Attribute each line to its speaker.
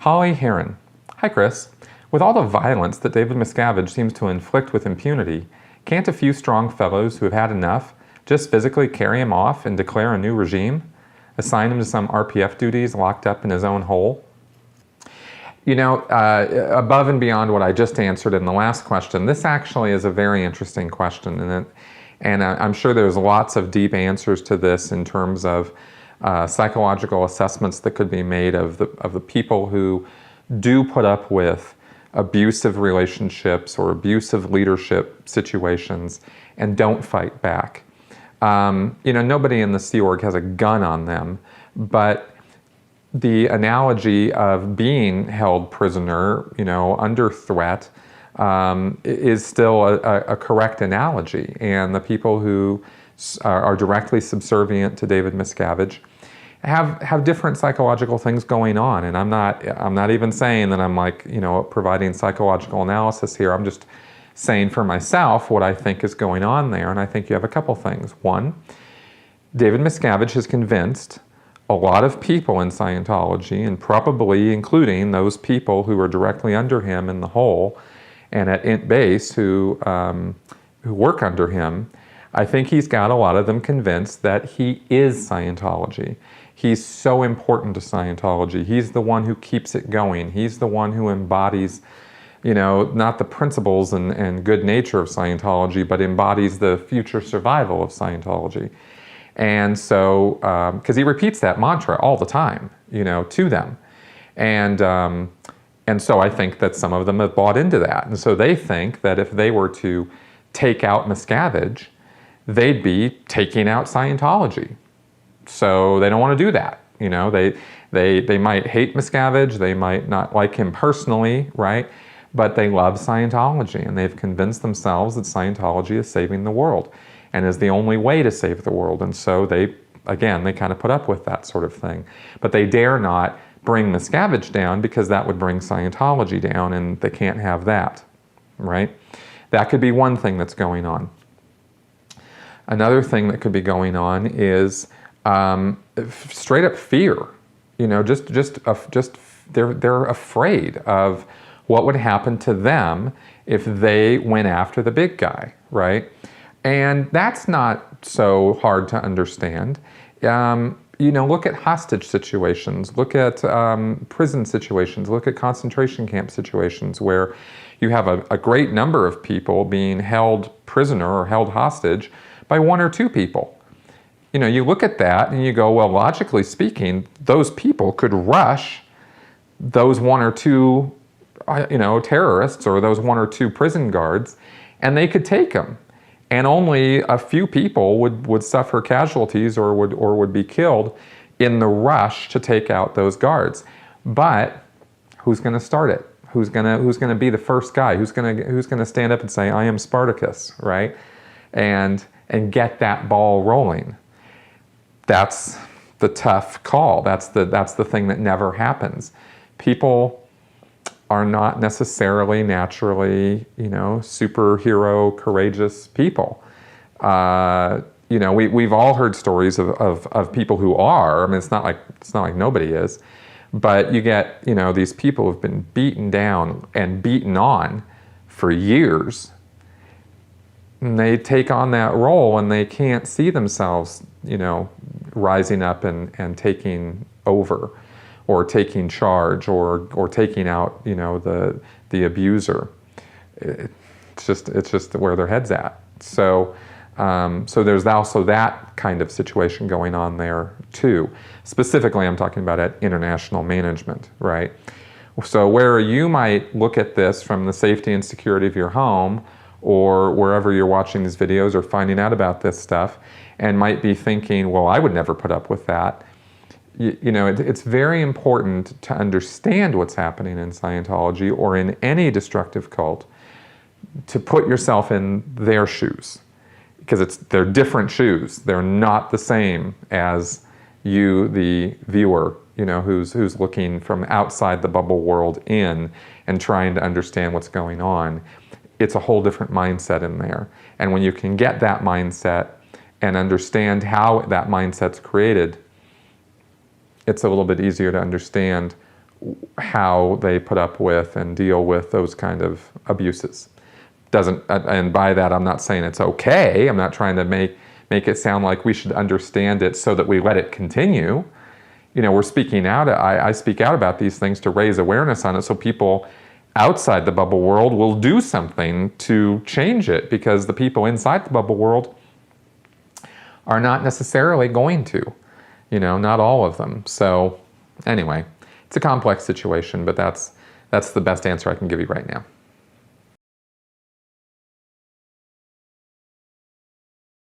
Speaker 1: Holly Heron. Hi, Chris. With all the violence that David Miscavige seems to inflict with impunity, can't a few strong fellows who have had enough just physically carry him off and declare a new regime? Assign him to some RPF duties locked up in his own hole? You know, above and beyond what I just answered in the last question, this actually is a very interesting question, and I'm sure there's lots of deep answers to this in terms of psychological assessments that could be made of the people who do put up with abusive relationships or abusive leadership situations and don't fight back. You know, nobody in the Sea Org has a gun on them, but the analogy of being held prisoner, you know, under threat, is still a correct analogy. And the people who are directly subservient to David Miscavige have different psychological things going on. And I'm not even saying that I'm like, you know, providing psychological analysis here. I'm just saying for myself what I think is going on there. And I think you have a couple things. One, David Miscavige has convinced a lot of people in Scientology, and probably including those people who are directly under him in the hole and at int base who work under him. I think he's got a lot of them convinced that he is Scientology. He's so important to Scientology. He's the one who keeps it going. He's the one who embodies, you know, not the principles and good nature of Scientology, but embodies the future survival of Scientology. And so, because he repeats that mantra all the time, you know, to them. And so I think that some of them have bought into that. And so they think that if they were to take out Miscavige, they'd be taking out Scientology. So they don't want to do that. You know, they might hate Miscavige, they might not like him personally, right? But they love Scientology, and they've convinced themselves that Scientology is saving the world and is the only way to save the world. And so they kind of put up with that sort of thing. But they dare not bring Miscavige down because that would bring Scientology down, and they can't have that, right? That could be one thing that's going on. Another thing that could be going on is straight up fear. You know, just they're afraid of what would happen to them if they went after the big guy, right? And that's not so hard to understand. You know, look at hostage situations, look at prison situations, look at concentration camp situations where you have a great number of people being held prisoner or held hostage by one or two people. You know, you look at that and you go, well, logically speaking, those people could rush those one or two, you know, terrorists or those one or two prison guards, and they could take them. And only a few people would suffer casualties or would be killed in the rush to take out those guards. But who's going to start it? Who's going to be the first guy? Who's going to stand up and say, "I am Spartacus," right? And get that ball rolling. That's the tough call. That's the thing that never happens. People are not necessarily naturally, you know, superhero, courageous people. You know, we've all heard stories of people who are. I mean, it's not like nobody is, but you get, you know, these people who've been beaten down and beaten on for years, and they take on that role and they can't see themselves, you know, rising up and taking over, or taking charge, or taking out, you know, the abuser. It's just where their head's at. So there's also that kind of situation going on there too. Specifically, I'm talking about at international management, right? So where you might look at this from the safety and security of your home, or wherever you're watching these videos or finding out about this stuff, and might be thinking, well, I would never put up with that. You know, it's very important to understand what's happening in Scientology or in any destructive cult, to put yourself in their shoes, because they're different shoes. They're not the same as you, the viewer, you know, who's looking from outside the bubble world in and trying to understand what's going on. It's a whole different mindset in there. And when you can get that mindset and understand how that mindset's created, it's a little bit easier to understand how they put up with and deal with those kind of abuses. Doesn't, and by that I'm not saying it's okay. I'm not trying to make it sound like we should understand it so that we let it continue. You know, we're speaking out. I speak out about these things to raise awareness on it so people outside the bubble world will do something to change it, because the people inside the bubble world are not necessarily going to, you know, not all of them. So anyway, it's a complex situation, but that's the best answer I can give you right now.